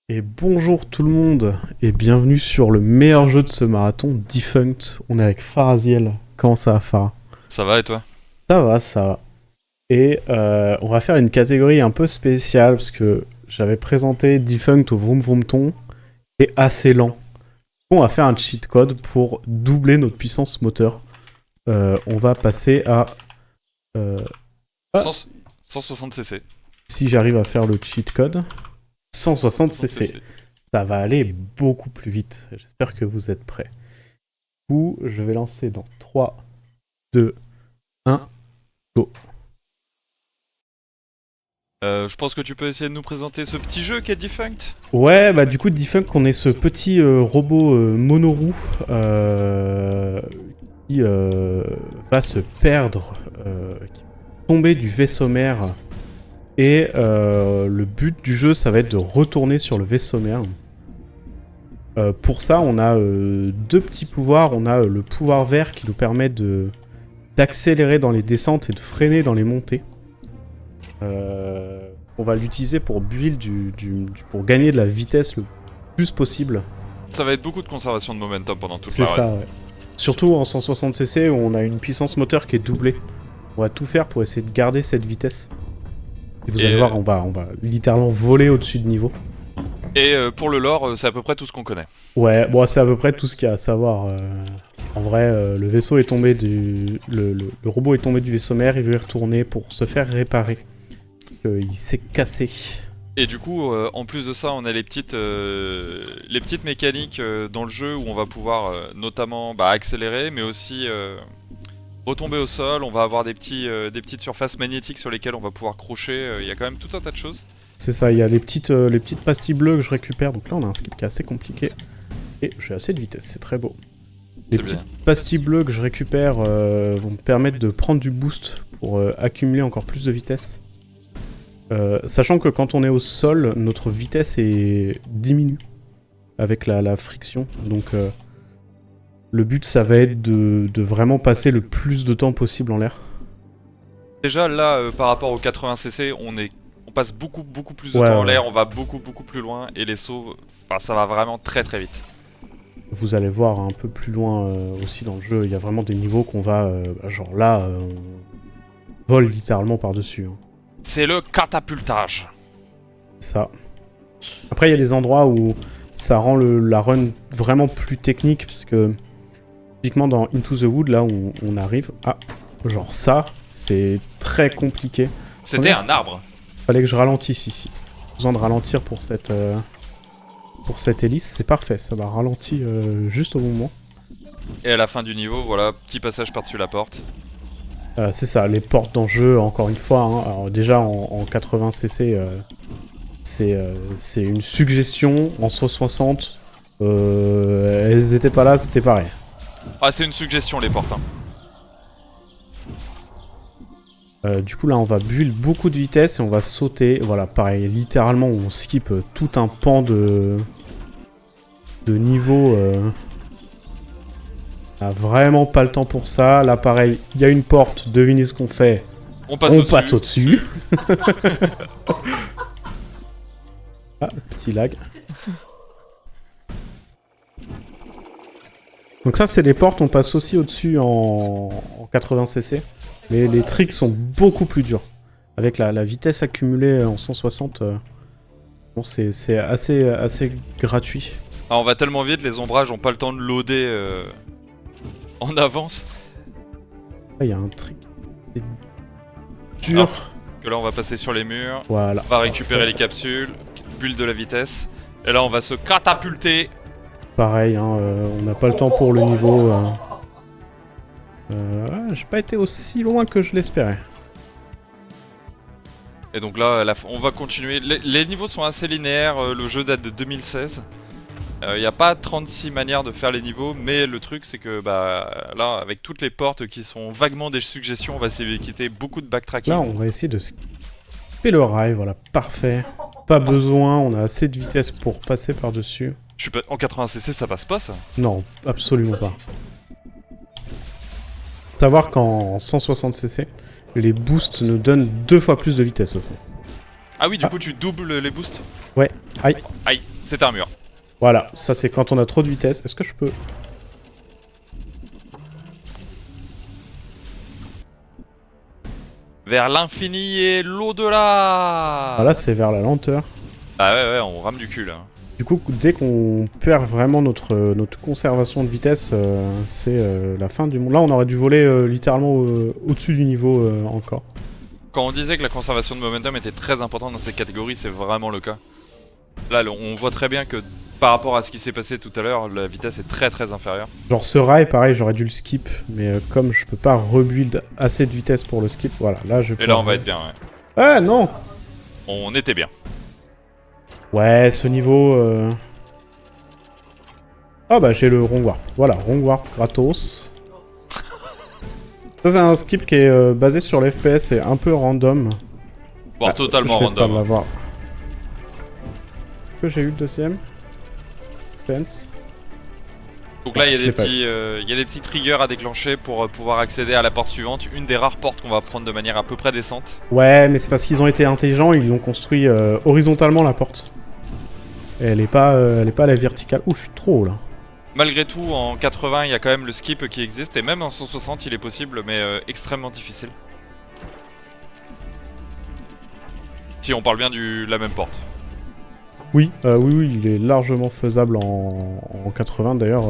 Et bonjour tout le monde, et bienvenue sur le meilleur jeu de ce marathon, Defunct. On est avec Faraziel. Comment ça va, Farah? Ça va et toi? Ça va, ça va. Et on va faire une catégorie un peu spéciale, parce que j'avais présenté Defunct au Vroom Vroom Ton, et assez lent. On va faire un cheat code pour doubler notre puissance moteur. On va passer à... Ah. 160 cc. Si j'arrive à faire le cheat code, 160 cc. Ça va aller beaucoup plus vite. J'espère que vous êtes prêts. Du coup, je vais lancer dans 3, 2, 1, go. Je pense que tu peux essayer de nous présenter ce petit jeu qu'est Defunct. Ouais, bah du coup, Defunct, on est ce petit robot monoroue qui va se perdre, qui va tomber du vaisseau mère. Et le but du jeu, ça va être de retourner sur le vaisseau mère. Pour ça, on a deux petits pouvoirs. On a le pouvoir vert qui nous permet d'accélérer dans les descentes et de freiner dans les montées. On va l'utiliser pour build pour gagner de la vitesse le plus possible. Ça va être beaucoup de conservation de momentum pendant toute C'est la ça, raid. ouais. Surtout en 160cc où on a une puissance moteur qui est doublée. On va tout faire pour essayer de garder cette vitesse. Et vous allez voir, on va littéralement voler au-dessus de niveau. Et pour le lore, c'est à peu près tout ce qu'on connaît. Ouais, bon, c'est à peu près tout ce qu'il y a à savoir. En vrai, le vaisseau est tombé le robot est tombé du vaisseau mère, il veut y retourner pour se faire réparer. Il s'est cassé. Et du coup, en plus de ça, on a les petites mécaniques dans le jeu où on va pouvoir notamment accélérer, mais aussi retomber au sol. On va avoir des petites surfaces magnétiques sur lesquelles on va pouvoir crocher. Il y a quand même tout un tas de choses. C'est ça, il y a les petites pastilles bleues que je récupère. Donc là, on a un skip qui est assez compliqué. Et j'ai assez de vitesse, c'est très beau. Les petites pastilles bleues que je récupère vont me permettre de prendre du boost pour accumuler encore plus de vitesse. Sachant que quand on est au sol, notre vitesse diminue avec la friction. Donc le but, ça va être de vraiment passer le plus de temps possible en l'air. Déjà là, par rapport aux 80cc, on passe beaucoup plus de temps en l'air, on va beaucoup plus loin, et les sauts, ça va vraiment très vite. Vous allez voir un peu plus loin aussi dans le jeu, il y a vraiment des niveaux qu'on va... genre là, on vole littéralement par-dessus. Hein. C'est le catapultage. Ça. Après, il y a des endroits où ça rend la run vraiment plus technique, parce que typiquement dans Into the Wood, là où on arrive... Ah, genre ça, c'est très compliqué. C'était un arbre. Fallait que je ralentisse ici. J'ai besoin de ralentir pour cette hélice, c'est parfait, ça va ralentir juste au bon moment. Et à la fin du niveau, voilà, petit passage par-dessus la porte. C'est ça, les portes dans le jeu, encore une fois, hein, alors déjà en 80cc, c'est une suggestion, en 160, elles étaient pas là, c'était pareil. Ah, c'est une suggestion les portes. Hein. Du coup là on va build beaucoup de vitesse et on va sauter, voilà pareil, littéralement on skip tout un pan de niveau. On a vraiment pas le temps pour ça, là pareil, il y a une porte, devinez ce qu'on fait. On passe au-dessus. Ah, petit lag. Donc ça c'est les portes, on passe aussi au-dessus en 80cc. Mais les tricks sont beaucoup plus durs. Avec la vitesse accumulée en 160, bon, c'est assez gratuit. Ah, on va tellement vite, les ombrages ont pas le temps de loader en avance. Là, il y a un trick. C'est dur. Que là, on va passer sur les murs. Voilà. On va récupérer les capsules, build de la vitesse. Et là, on va se catapulter. Pareil, hein, on n'a pas le temps pour le niveau. J'ai pas été aussi loin que je l'espérais. Et donc là, on va continuer. Les niveaux sont assez linéaires, le jeu date de 2016. Il n'y a pas 36 manières de faire les niveaux, mais le truc c'est que là, avec toutes les portes qui sont vaguement des suggestions, on va essayer d'éviter beaucoup de backtracking. Là, on va essayer de skipper le rail, voilà, parfait. Pas besoin, on a assez de vitesse pour passer par-dessus. En 80cc, ça passe pas ça? Non, absolument pas. Savoir qu'en 160cc, les boosts nous donnent 2 fois plus de vitesse aussi. Ah oui, du coup tu doubles les boosts? Ouais, aïe. Aïe, c'est un mur. Voilà, ça c'est quand on a trop de vitesse. Est-ce que je peux... Vers l'infini et l'au-delà. Voilà, c'est vers la lenteur. Ah ouais, on rame du cul là. Du coup, dès qu'on perd vraiment notre conservation de vitesse, c'est la fin du monde. Là, on aurait dû voler littéralement au-dessus du niveau encore. Quand on disait que la conservation de momentum était très importante dans ces catégories, c'est vraiment le cas. Là, on voit très bien que par rapport à ce qui s'est passé tout à l'heure, la vitesse est très inférieure. Genre ce rail, pareil, j'aurais dû le skip, mais comme je peux pas rebuild assez de vitesse pour le skip, voilà, là je peux... Et là, on va être bien, ouais. Ah non! On était bien. Ouais, ce niveau... Ah bah j'ai le Wrong Warp. Voilà, Wrong Warp gratos. Ça c'est un skip qui est basé sur l'FPS et un peu random. Voire totalement je vais random. Pas l'avoir. Est-ce que j'ai eu le deuxième? Fence. Donc là, il y a des petits triggers à déclencher pour pouvoir accéder à la porte suivante. Une des rares portes qu'on va prendre de manière à peu près décente. Ouais, mais c'est parce qu'ils ont été intelligents, ils l'ont construit horizontalement la porte. Et elle est pas à la verticale. Ouh, je suis trop haut là. Malgré tout, en 80, il y a quand même le skip qui existe. Et même en 160, il est possible, mais extrêmement difficile. Si on parle bien de la même porte. Oui, oui, il est largement faisable en 80 d'ailleurs.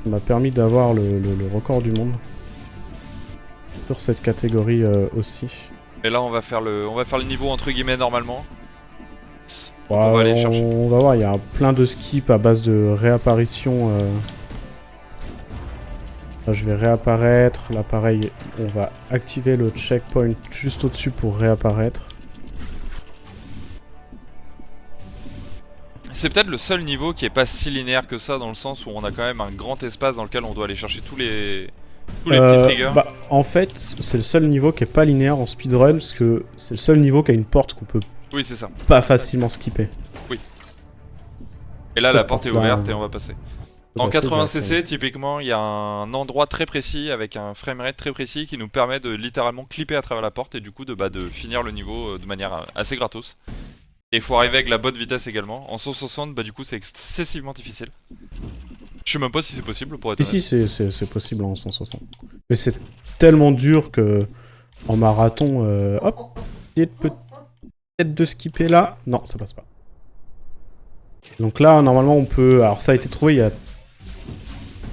Ça m'a permis d'avoir le record du monde. Sur cette catégorie aussi. Et là, on va faire le niveau entre guillemets normalement. Ouais, on va aller chercher. On va voir, il y a plein de skips à base de réapparition. Là, je vais réapparaître. Là, pareil, on va activer le checkpoint juste au-dessus pour réapparaître. C'est peut-être le seul niveau qui est pas si linéaire que ça, dans le sens où on a quand même un grand espace dans lequel on doit aller chercher tous les petits triggers. Bah, en fait, c'est le seul niveau qui est pas linéaire en speedrun, parce que c'est le seul niveau qui a une porte qu'on peut Oui, c'est ça. pas facilement skipper. Oui. Et là, la porte est ouverte et on va passer. En passer 80cc, typiquement, il y a un endroit très précis, avec un framerate très précis, qui nous permet de littéralement clipper à travers la porte, et du coup de finir le niveau de manière assez gratos. Et il faut arriver avec la bonne vitesse également. En 160, bah du coup c'est excessivement difficile. Je sais même pas si c'est possible pour être honnête. Si, c'est possible en 160. Mais c'est tellement dur que en marathon, hop, peut-être de skipper là. Non, ça passe pas. Donc là, normalement, on peut... Alors ça a été trouvé il y a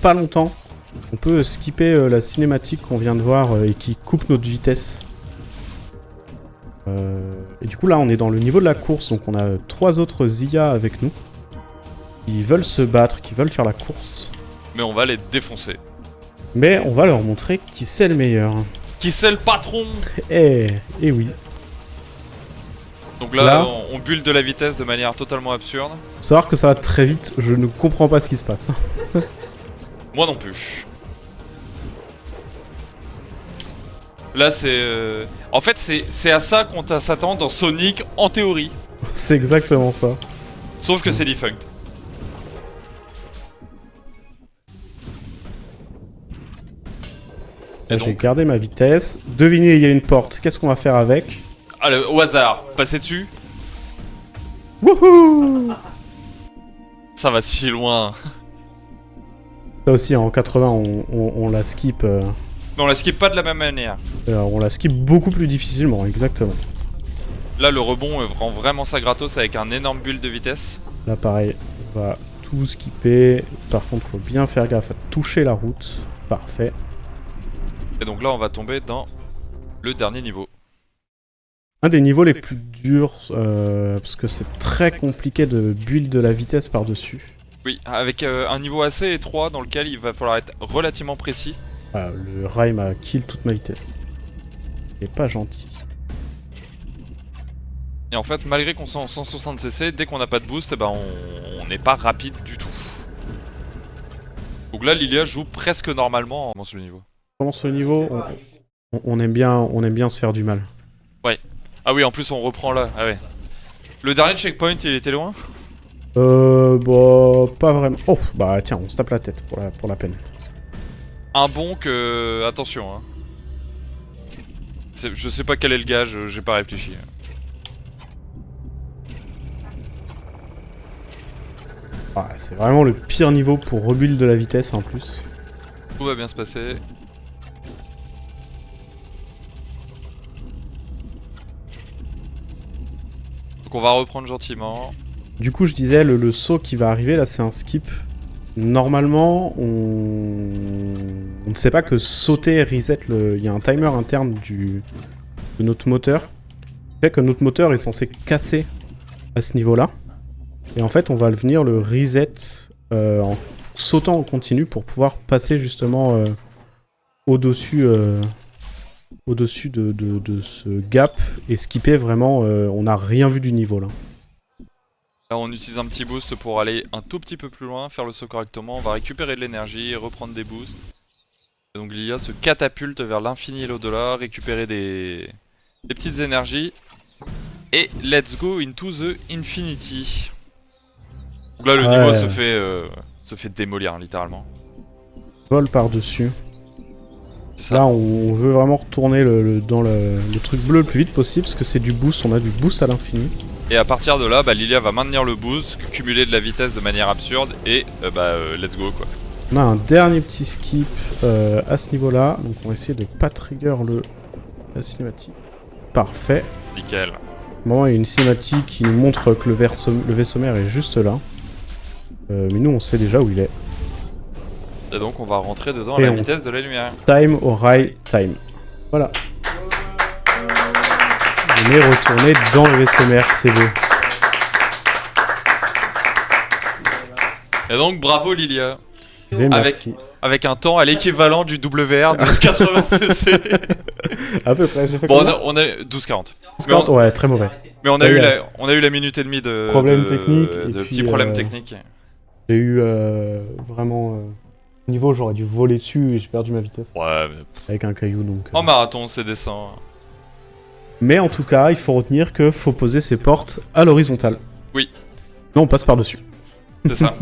pas longtemps. On peut skipper la cinématique qu'on vient de voir et qui coupe notre vitesse. Et du coup là on est dans le niveau de la course, donc on a 3 autres IA avec nous. Ils veulent se battre, qui veulent faire la course. Mais on va les défoncer. Mais on va leur montrer qui c'est le meilleur. Qui c'est le patron? Eh oui. Donc là on bulle de la vitesse de manière totalement absurde. Faut savoir que ça va très vite, je ne comprends pas ce qui se passe. Moi non plus. Là c'est... En fait c'est à ça qu'on s'attend dans Sonic en théorie. C'est exactement ça. Sauf que c'est defunct. Là, je vais garder ma vitesse. Devinez, il y a une porte. Qu'est-ce qu'on va faire avec? Allez, au hasard, passer dessus. Wouhou! Ça va si loin. Ça aussi, en 80, on la skip. Mais on la skip pas de la même manière. On la skip beaucoup plus difficilement, exactement. Là, le rebond rend vraiment ça gratos avec un énorme bulle de vitesse. Là, pareil, on va tout skipper. Par contre, faut bien faire gaffe à toucher la route. Parfait. Et donc là, on va tomber dans le dernier niveau. Un des niveaux les plus durs, parce que c'est très compliqué de build de la vitesse par-dessus. Oui, avec un niveau assez étroit dans lequel il va falloir être relativement précis. Voilà, le rail m'a kill toute ma vitesse. Il est pas gentil. Et en fait, malgré qu'on soit en 160cc, dès qu'on n'a pas de boost, bah on n'est pas rapide du tout. Donc là, Lilia joue presque normalement dans ce niveau. Comment ce niveau, on aime bien se faire du mal. Ouais. Ah oui, en plus on reprend là. Ah ouais. Le dernier checkpoint, il était loin? Bah, pas vraiment. Oh, bah tiens, on se tape la tête pour la peine. Un bon que... Attention, hein. Je sais pas quel est le gage, j'ai pas réfléchi. Ah, c'est vraiment le pire niveau pour rebuild de la vitesse en plus. Tout va bien se passer. Donc on va reprendre gentiment. Du coup, je disais, le saut qui va arriver, là, c'est un skip. Normalement, on ne sait pas que sauter reset le... Il y a un timer interne de notre moteur. Qui fait que notre moteur est censé casser à ce niveau-là. Et en fait, on va venir le reset en sautant en continu pour pouvoir passer justement au-dessus de ce gap et skipper vraiment. On n'a rien vu du niveau là. Là on utilise un petit boost pour aller un tout petit peu plus loin, faire le saut correctement, on va récupérer de l'énergie, reprendre des boosts. Et donc Lilia se catapulte vers l'infini et l'au-delà, récupérer des petites énergies. Et let's go into the infinity. Donc là le niveau se fait démolir littéralement. Vol par-dessus. Ça. Là on veut vraiment retourner dans le truc bleu le plus vite possible parce que c'est du boost, on a du boost à l'infini. Et à partir de là, Lilia va maintenir le boost, cumuler de la vitesse de manière absurde et let's go quoi. On a un dernier petit skip à ce niveau-là, donc on va essayer de pas trigger la cinématique. Parfait. Nickel. Bon, il y a une cinématique qui nous montre que le vaisseau mère est juste là. Mais nous on sait déjà où il est. Et donc on va rentrer dedans à la vitesse de la lumière. Time au rail time. Voilà. On est retourné dans le vaisseau mère, c'est beau. Et donc bravo Lilia. Merci. Avec un temps à l'équivalent du WR de 80cc. À peu près, j'ai fait bon, combien on a 12,40. 12,40, ouais, très mauvais. Mais on a eu la minute et demie de problèmes techniques. De petits problèmes techniques. J'ai eu vraiment... Au niveau, j'aurais dû voler dessus et j'ai perdu ma vitesse. Ouais, mais... Avec un caillou, donc... En marathon, c'est décent. Mais en tout cas, il faut retenir que faut poser ses portes à l'horizontale. Oui. Non, on passe par-dessus. C'est ça.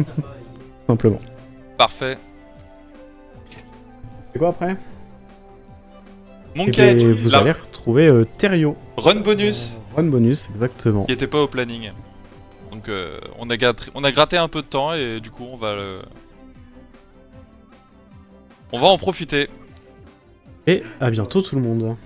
Simplement. Parfait. C'est quoi après? Monkey, vous allez retrouver Thériault. Run bonus. Run bonus, exactement. Qui était pas au planning. Donc on a gratté un peu de temps et du coup on va en profiter. Et à bientôt tout le monde.